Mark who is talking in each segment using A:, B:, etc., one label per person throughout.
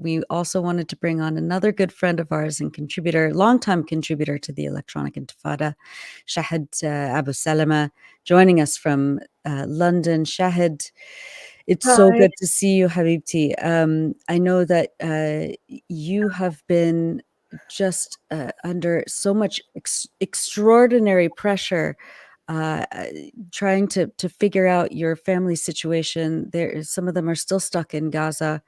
A: we also wanted to bring on another good friend of ours and contributor, longtime contributor to the Electronic Intifada, Shahd Abusalama, joining us from London. Shahd, it's so
B: Hi.
A: good to see you, Habibti. I know that you have been just under so much extraordinary pressure, trying to figure out your family situation. Some of them are still stuck in Gaza,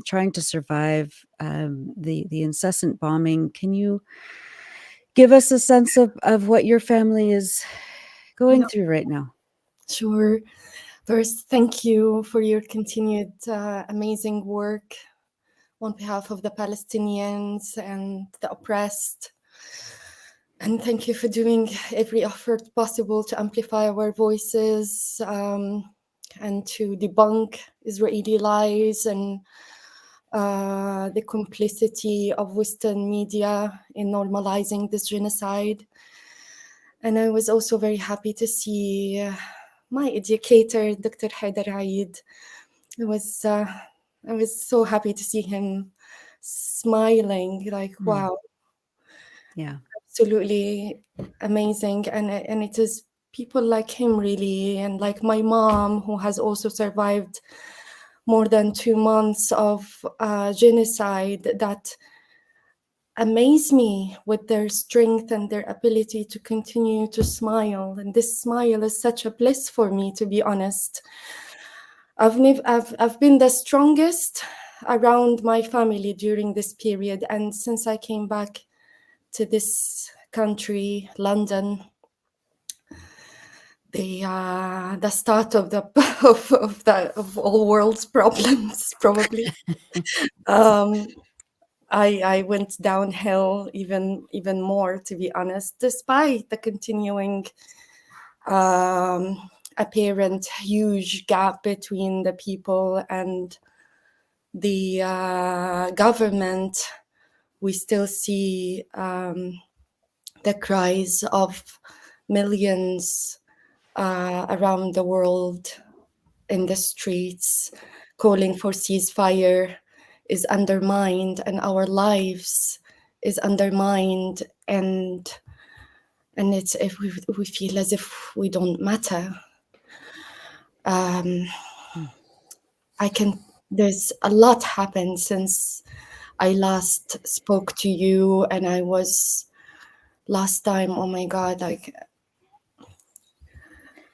A: trying to survive the incessant bombing. Can you give us a sense of what your family is going
B: Yeah,
A: through right now?
B: sure. First, thank you for your continued amazing work on behalf of the Palestinians and the oppressed. And thank you for doing every effort possible to amplify our voices and to debunk Israeli lies and the complicity of Western media in normalizing this genocide. And I was also very happy to see my educator, Dr. Haider Aid. I was so happy to see him smiling, like, wow,
A: Yeah.
B: absolutely amazing. And it is people like him, really, and like my mom, who has also survived more than 2 months of genocide, that amaze me with their strength and their ability to continue to smile. And this smile is such a bliss for me, to be honest. I've been the strongest around my family during this period, and since I came back to this country, London, the start of the of all world's problems, probably. I went downhill even more, to be honest, despite the continuing apparent huge gap between the people and the government. We still see the cries of millions around the world in the streets calling for ceasefire is undermined, and our lives is undermined, and it's if we feel as if we don't matter. There's a lot happened since I last spoke to you, and I was last time, oh my god, like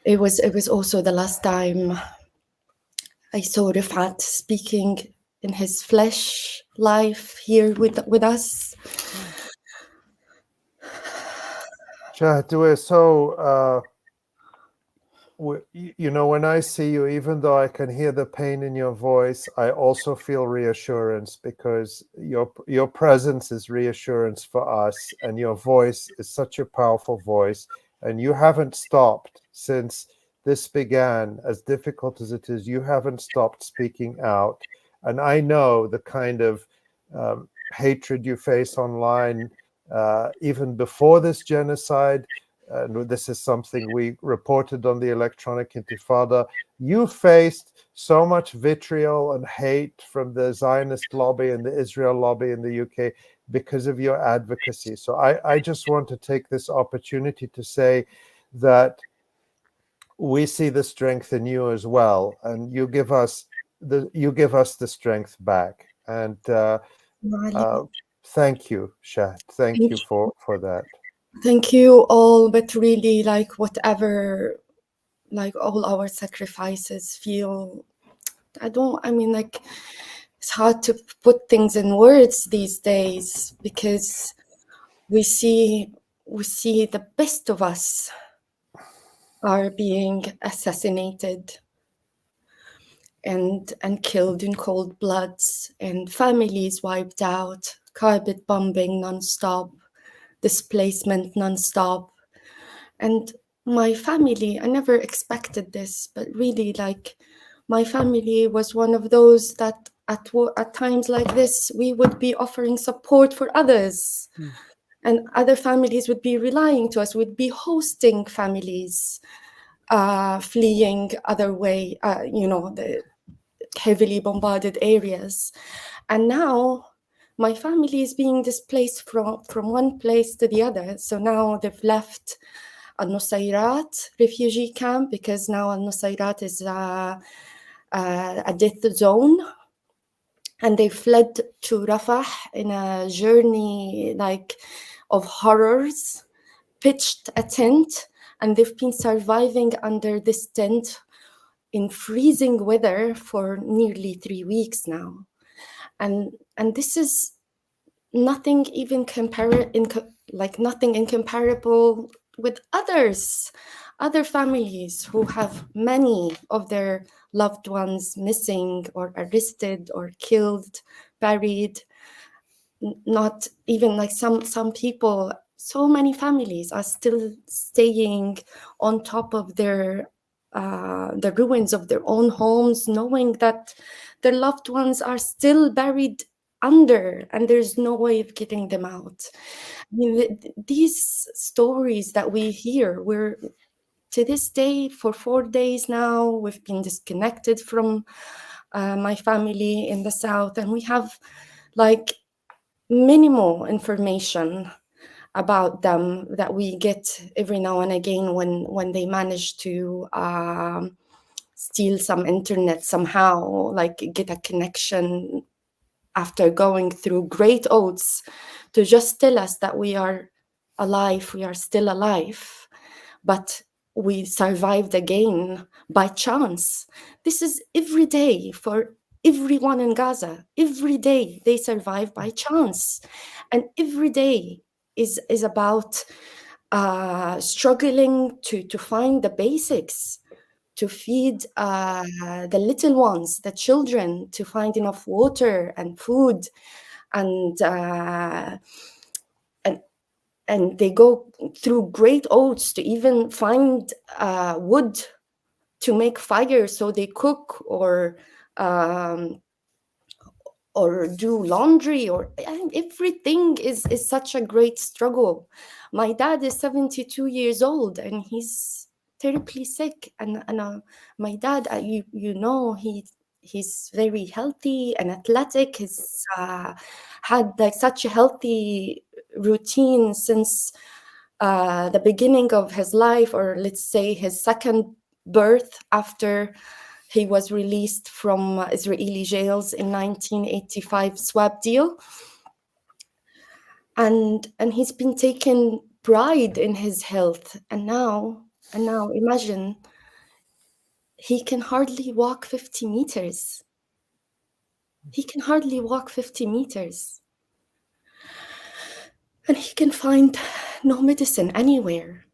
B: it was also the last time I saw Rifat speaking in his flesh life here with us.
C: Shahd, we're so, when I see you, even though I can hear the pain in your voice, I also feel reassurance, because your presence is reassurance for us, and your voice is such a powerful voice, and you haven't stopped since this began. As difficult as it is, you haven't stopped speaking out. And I know the kind of hatred you face online, even before this genocide. This is something we reported on the Electronic Intifada. You faced so much vitriol and hate from the Zionist lobby and the Israel lobby in the UK because of your advocacy. So I just want to take this opportunity to say that we see the strength in you as well, and you give us the strength back. And thank you, Shahd. Thank you for that.
B: Thank you all, but really, like, whatever, like, all our sacrifices feel, like, it's hard to put things in words these days, because we see the best of us are being assassinated and killed in cold blood, and families wiped out, carpet bombing nonstop, displacement nonstop. And my family, I never expected this, but really, like, my family was one of those that at times like this, we would be offering support for others. And other families would be relying to us, would be hosting families fleeing other way, heavily bombarded areas. And now my family is being displaced from one place to the other. So now they've left 𝐓𝐡𝐞 refugee camp, because now 𝐓𝐡𝐞 is a death zone. And they fled to Rafah in a journey like of horrors, pitched a tent, and they've been surviving under this tent in freezing weather for nearly 3 weeks now. And this is nothing even nothing incomparable with other families who have many of their loved ones missing or arrested or killed, buried. Not even like some people, so many families are still staying on top of the ruins of their own homes, knowing that their loved ones are still buried under, and there's no way of getting them out. I mean, these stories that we hear, we're to this day, for 4 days now, we've been disconnected from my family in the south, and we have like minimal information about them that we get every now and again when they manage to steal some internet somehow, like get a connection after going through great odds to just tell us that we are alive, we are still alive, but we survived again by chance. This is every day for everyone in Gaza. Every day they survive by chance. And every day is about struggling to find the basics, to feed the little ones, the children, to find enough water and food, and they go through great odds to even find wood to make fire so they cook or do laundry, and everything is such a great struggle. My dad is 72 years old and he's terribly sick, and my dad, you know, he's very healthy and athletic. He's had like such a healthy routine since the beginning of his life, or let's say his second birth, after he was released from Israeli jails in 1985 swap deal. And he's been taking pride in his health. And now imagine, he can hardly walk 50 meters. He can hardly walk 50 meters. And he can find no medicine anywhere.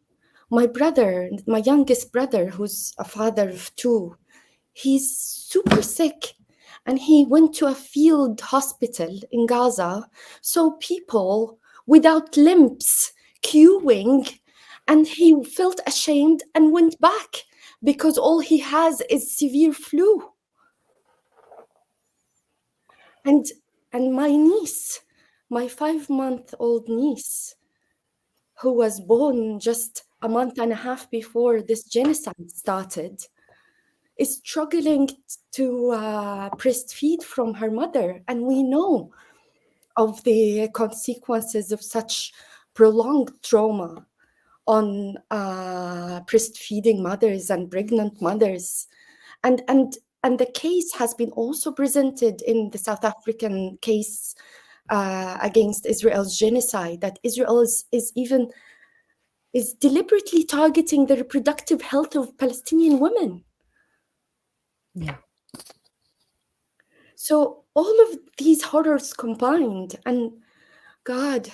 B: My brother, my youngest brother, who's a father of 2, he's super sick, and he went to a field hospital in Gaza, so people without limbs queuing, and he felt ashamed and went back because all he has is severe flu. And my niece, my 5-month-old niece, who was born just a month and a half before this genocide started, is struggling to breastfeed from her mother. And we know of the consequences of such prolonged trauma on breastfeeding mothers and pregnant mothers. And the case has been also presented in the South African case against Israel's genocide, that Israel is deliberately targeting the reproductive health of Palestinian women.
A: Yeah.
B: So all of these horrors combined, and God,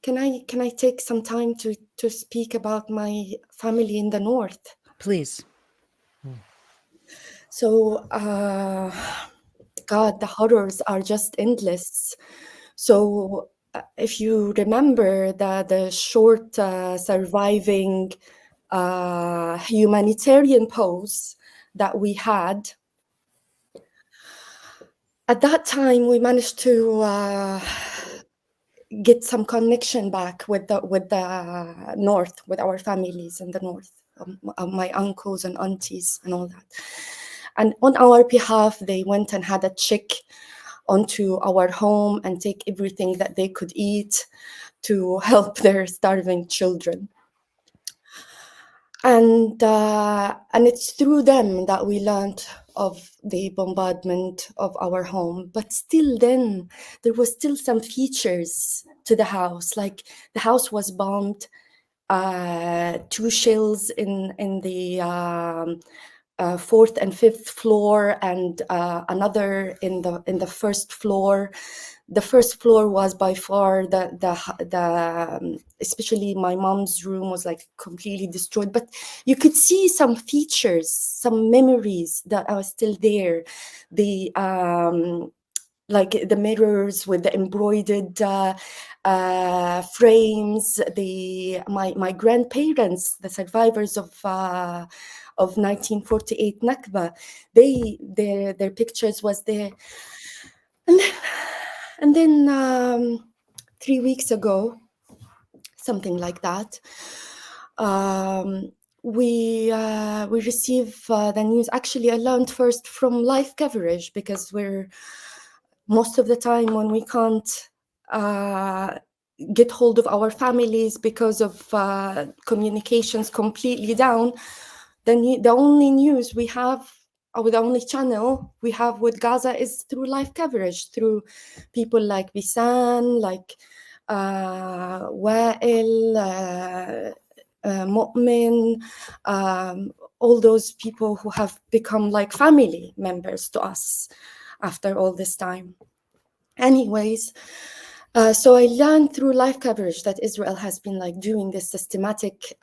B: can I take some time to speak about my family in the north?
A: Please.
B: So, God, the horrors are just endless. So, if you remember the short surviving humanitarian pause that we had, at that time we managed to get some connection back with the north, with our families in the north, my uncles and aunties and all that. And on our behalf, they went and had a check onto our home and take everything that they could eat to help their starving children. And it's through them that we learned of the bombardment of our home. But still then, there was still some features to the house. Like the house was bombed, 2 shells in the fourth and fifth floor, and another in the first floor. The first floor was by far the especially my mom's room was like completely destroyed, but you could see some features, some memories that are still there. The like the mirrors with the embroidered frames. My grandparents, the survivors of 1948 Nakba, their pictures was there. And then 3 weeks ago, something like that, we receive the news. Actually, I learned first from live coverage, because we're most of the time when we can't get hold of our families because of communications completely down, then the only news we have, or the only channel we have with Gaza, is through live coverage, through people like Bisan, like Wael, Mu'min, all those people who have become like family members to us after all this time. Anyways, so I learned through live coverage that Israel has been like doing this systematic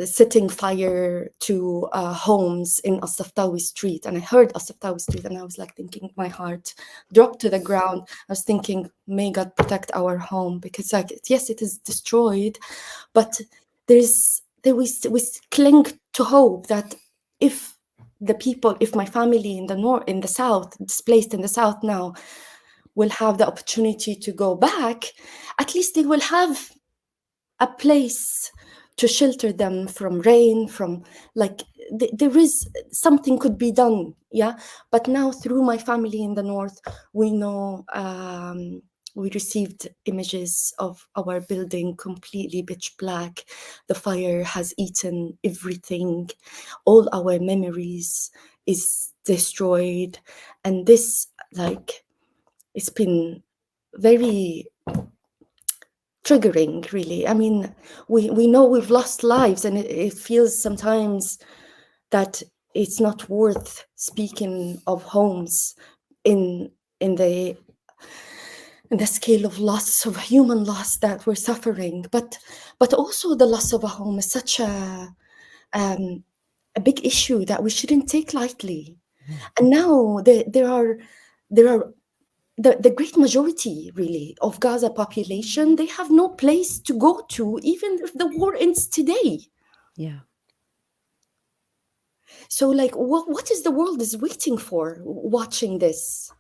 B: setting fire to homes in 𝐓𝐡𝐞 Street. And I heard 𝐓𝐡𝐞 Street, and I was like thinking, my heart dropped to the ground. I was thinking, may God protect our home, because like, yes, it is destroyed, but we cling to hope that if the people, if my family in the north, in the south, displaced in the south now, will have the opportunity to go back, at least they will have a place to shelter them from rain, from like there is something could be done, yeah. But now through my family in the north, we know we received images of our building completely pitch black. The fire has eaten everything. All our memories is destroyed. And this, like, it's been very triggering, really. I mean, we know we've lost lives, and it feels sometimes that it's not worth speaking of homes in the scale of loss, of human loss that we're suffering. But also the loss of a home is such a big issue that we shouldn't take lightly. And now there are the great majority, really, of Gaza population, they have no place to go to, even if the war ends today.
A: Yeah.
B: So, like, what is the world is waiting for watching this?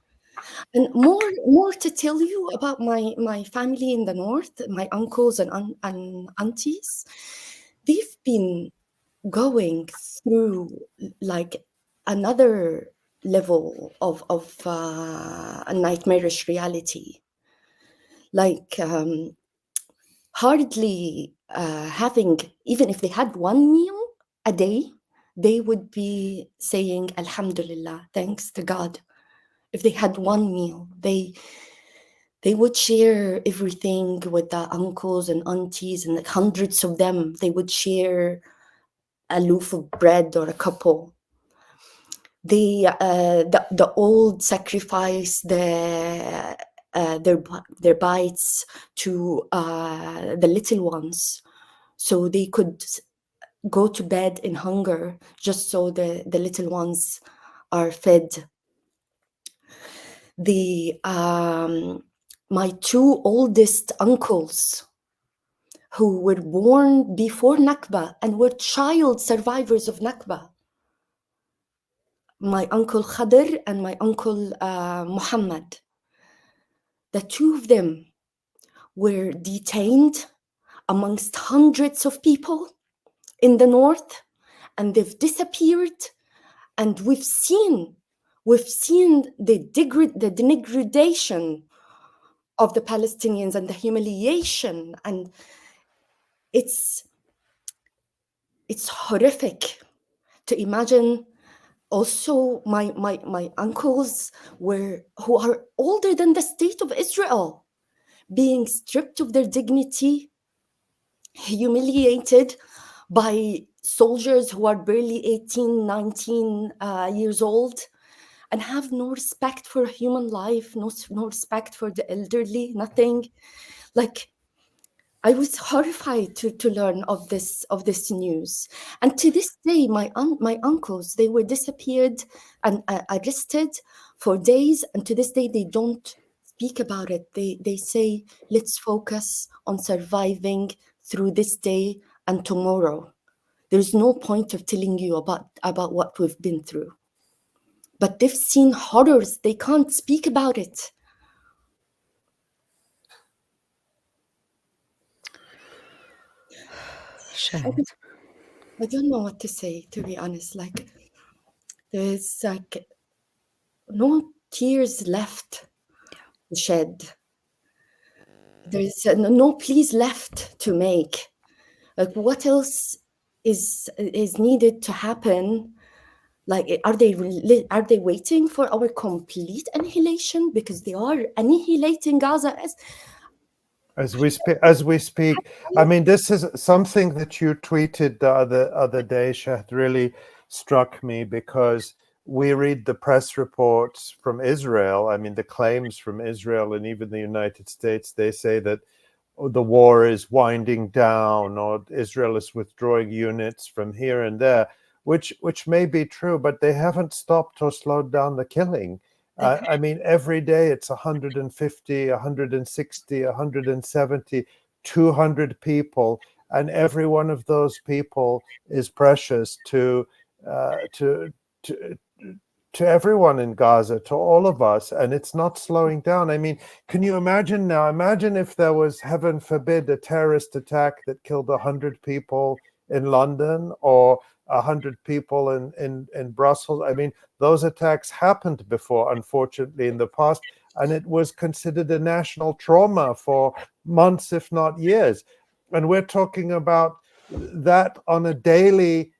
B: And more to tell you about my family in the north, my uncles and aunties, they've been going through like another level of a nightmarish reality. Like hardly having, even if they had one meal a day, they would be saying Alhamdulillah, thanks to God. If they had one meal, they would share everything with the uncles and aunties, and like hundreds of them. They would share a loaf of bread or a couple. The old sacrifice their bites to the little ones, so they could go to bed in hunger, just so the little ones are fed. My 2 oldest uncles, who were born before Nakba and were child survivors of Nakba, my uncle Khadr and my uncle Muhammad, the 2 of them were detained amongst hundreds of people in the north and they've disappeared, and we've seen the degradation of the Palestinians and the humiliation, and it's horrific to imagine. Also, my uncles who are older than the state of Israel, being stripped of their dignity, humiliated by soldiers who are barely 18, 19 years old, and have no respect for human life, no respect for the elderly, nothing. Like, I was horrified to learn of this news. And to this day, my uncles, they were disappeared and arrested for days, and to this day they don't speak about it. They say, let's focus on surviving through this day and tomorrow. There's no point of telling you about what we've been through. But they've seen horrors, they can't speak about it.
A: Shahd.
B: I don't know what to say, to be honest. Like, there's like no tears left to shed. There's no pleas left to make. Like, what else is needed to happen? Like, are they waiting for our complete annihilation? Because they are annihilating Gaza
C: As we speak. I mean, this is something that you tweeted the other day, Shahd, really struck me, because we read the press reports from Israel. I mean, the claims from Israel and even the United States, they say that the war is winding down, or Israel is withdrawing units from here and there, which may be true, but they haven't stopped or slowed down the killing. I mean, every day it's 150, 160, 170, 200 people, and every one of those people is precious to everyone in Gaza, to all of us, and it's not slowing down. I mean, can you imagine now? Imagine if there was, heaven forbid, a terrorist attack that killed 100 people in London or 100 people in Brussels. I mean, those attacks happened before, unfortunately, in the past, and it was considered a national trauma for months, if not years. And we're talking about that on a daily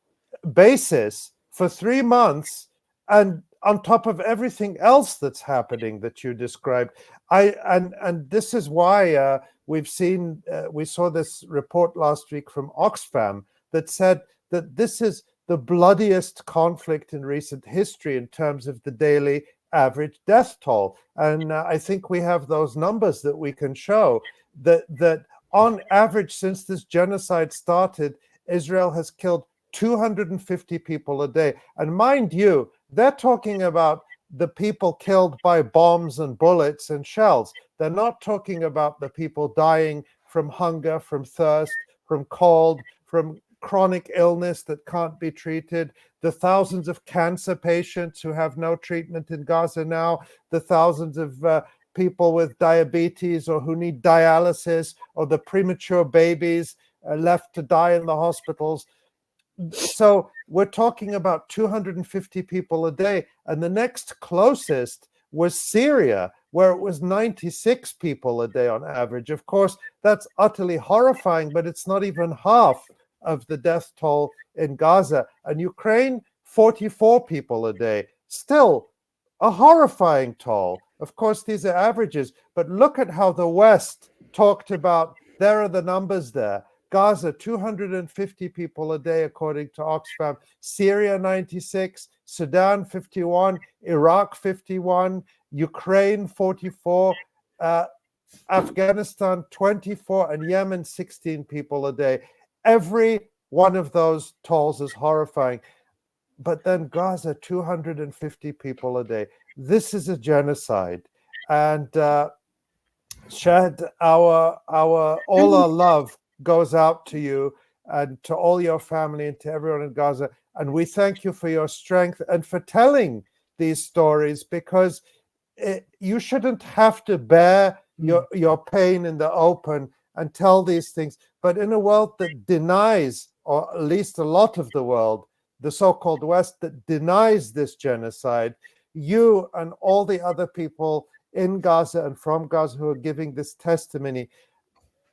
C: basis for 3 months, and on top of everything else that's happening that you described. And this is why we saw this report last week from Oxfam that said that this is the bloodiest conflict in recent history in terms of the daily average death toll. And I think we have those numbers that we can show that on average, since this genocide started, Israel has killed 250 people a day. And mind you, they're talking about the people killed by bombs and bullets and shells. They're not talking about the people dying from hunger, from thirst, from cold, from chronic illness that can't be treated, the thousands of cancer patients who have no treatment in Gaza now, the thousands of people with diabetes or who need dialysis, or the premature babies left to die in the hospitals. So we're talking about 250 people a day. And the next closest was Syria, where it was 96 people a day on average. Of course, that's utterly horrifying, but it's not even half of the death toll in Gaza. And Ukraine, 44 people a day. Still a horrifying toll. Of course, these are averages, but look at how the West talked about, there are the numbers there. Gaza, 250 people a day, according to Oxfam. Syria, 96. Sudan, 51. Iraq, 51. Ukraine, 44. Afghanistan, 24. And Yemen, 16 people a day. Every one of those tolls is horrifying. But then Gaza, 250 people a day. This is a genocide. And Shahd, all our love goes out to you and to all your family and to everyone in Gaza. And we thank you for your strength and for telling these stories, because you shouldn't have to bear your pain in the open and tell these things. But in a world that denies, or at least a lot of the world the so-called West that denies this genocide, you and all the other people in Gaza and from Gaza who are giving this testimony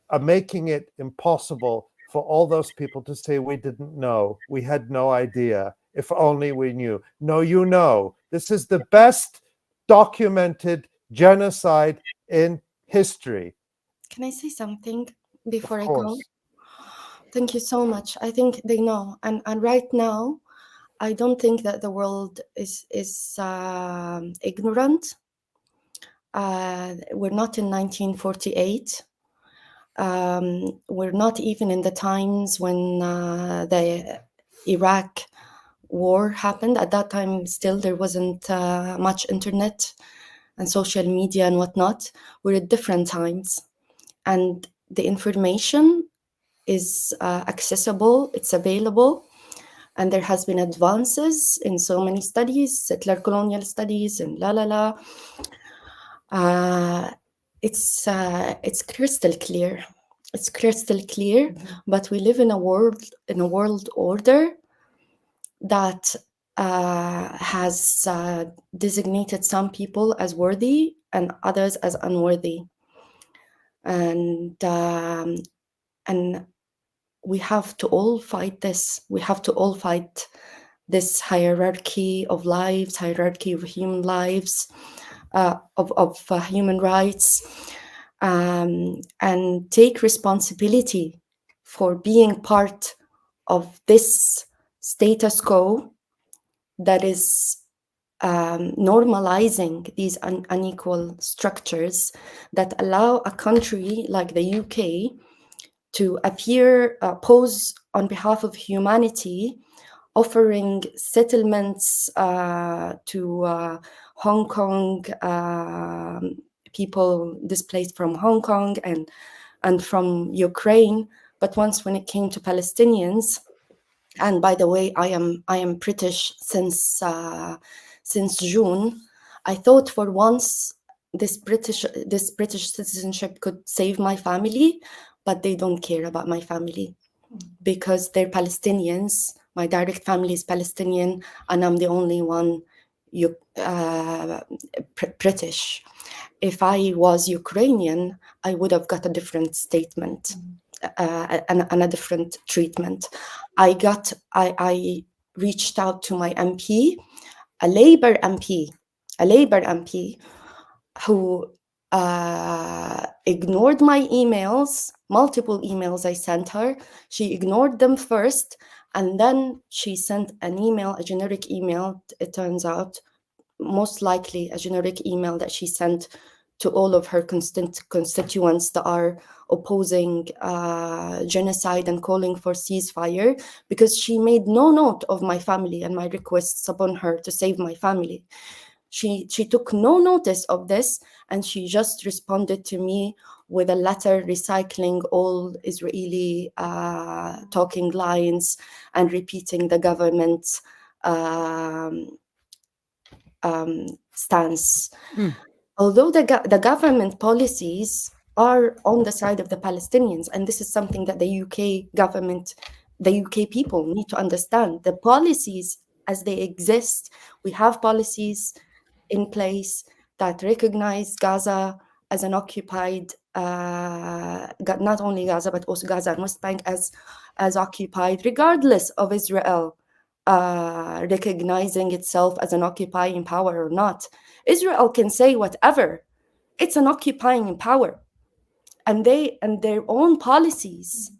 C: are making it impossible for all those people to say, we didn't know, we had no idea, if only we knew. No, you know. This is the best documented genocide in history.
B: Can I say something before
C: Of
B: I go?
C: course.
B: Thank you so much. I think they know. And right now, I don't think that the world is ignorant. We're not in 1948. We're not even in the times when the Iraq war happened. At that time, still, there wasn't much internet and social media and whatnot. We're at different times. And the information is accessible, it's available. And there has been advances in so many studies, settler colonial studies and it's crystal clear. It's crystal clear, but we live in a world order that has designated some people as worthy and others as unworthy. And we have to all fight this. We have to all fight this hierarchy of lives, hierarchy of human lives, of human rights, and take responsibility for being part of this status quo that is normalizing these unequal structures that allow a country like the UK to appear, pose on behalf of humanity, offering settlements to Hong Kong, people displaced from Hong Kong and from Ukraine. But once when it came to Palestinians, and by the way, I am British since June, I thought for once this British citizenship could save my family, but they don't care about my family because they're Palestinians. My direct family is Palestinian, and I'm the only one British. If I was Ukrainian, I would have got a different statement and a different treatment. I reached out to my MP, a Labour MP, who ignored my emails, multiple emails I sent her. She ignored them first, and then she sent an email, a generic email, it turns out, most likely a generic email that she sent to all of her constituents that are opposing genocide and calling for ceasefire, because she made no note of my family and my requests upon her to save my family. She took no notice of this, and she just responded to me with a letter recycling all Israeli talking lines and repeating the government's stance. Although the government policies are on the side of the Palestinians, and this is something that the UK government, the UK people need to understand. The policies as they exist, we have policies in place that recognize Gaza as an occupied, not only Gaza, but also Gaza and West Bank as occupied, regardless of Israel recognizing itself as an occupying power or not. Israel can say whatever. It's an occupying power. And their own policies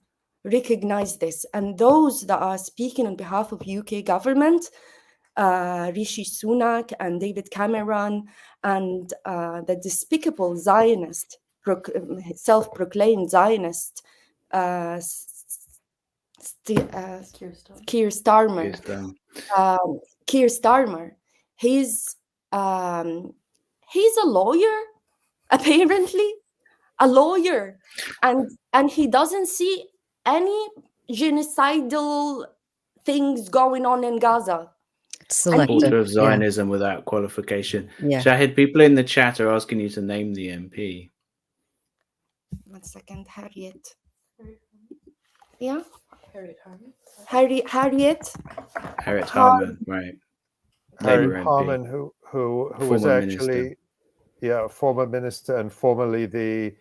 B: recognize this. And those that are speaking on behalf of UK government, Rishi Sunak and David Cameron, and the despicable Zionist, self-proclaimed Zionist, Keir Starmer. Keir Starmer. He's a lawyer, apparently, a lawyer, and he doesn't see any genocidal things going on in Gaza.
D: Supporter of Zionism without qualification.
A: Yeah.
D: Shahid, people in the chat are asking you to name the MP.
B: 1 second, Harriet. Yeah. Harriet
D: Harriet
B: Harman.
D: Harman, right?
C: Harriet
D: Labour MP,
C: Harman, who was
D: former
C: actually
D: minister.
C: former minister and formerly the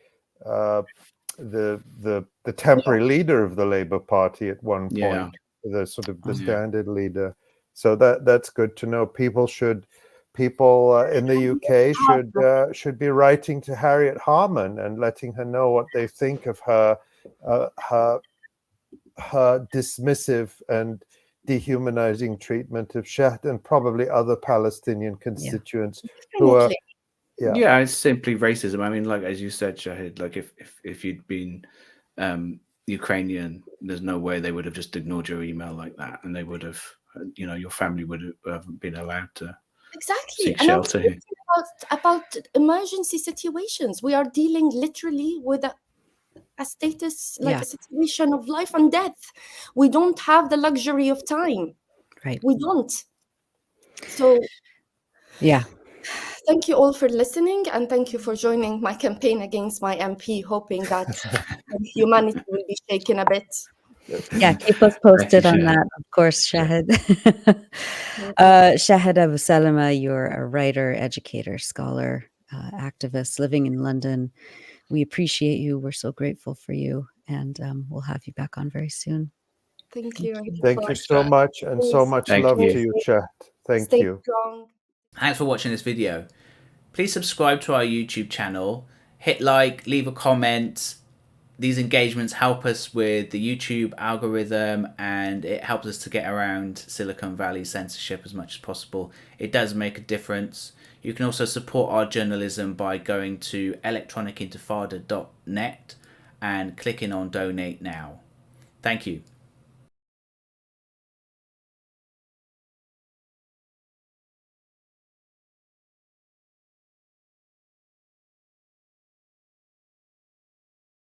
C: temporary leader of the Labour Party at one
D: Yeah.
C: point, the sort of the
D: Yeah.
C: standard leader. So that's good to know. People in the UK should be writing to Harriet Harman and letting her know what they think of her dismissive and dehumanizing treatment of Shahd and probably other Palestinian constituents who are.
B: Definitely.
D: Yeah, it's simply racism. I mean, like as you said, Shahid, like if you'd been Ukrainian, there's no way they would have just ignored your email like that, and they would have, your family would have been allowed to
B: Exactly.
D: seek
B: And I'm
D: shelter.
B: speaking about emergency situations. We are dealing literally with a status, like a situation of life and death. We don't have the luxury of time.
A: Right.
B: We don't. So
A: yeah.
B: Thank you all for listening, and thank you for joining my campaign against my MP, hoping that humanity will be shaken a bit.
A: Yeah, keep us posted on that, of course, Shahid. Shahd Abusalama, you're a writer, educator, scholar, activist living in London. We appreciate you. We're so grateful for you, and we'll have you back on very soon.
B: Thank you.
C: Thank you so much, and so much love to you, Shahd. Thank you.
B: Strong.
E: Thanks for watching this video. Please subscribe to our YouTube channel, hit like, leave a comment. These engagements help us with the YouTube algorithm, and it helps us to get around Silicon Valley censorship as much as possible. It does make a difference. You can also support our journalism by going to electronicintifada.net and clicking on donate now. Thank you.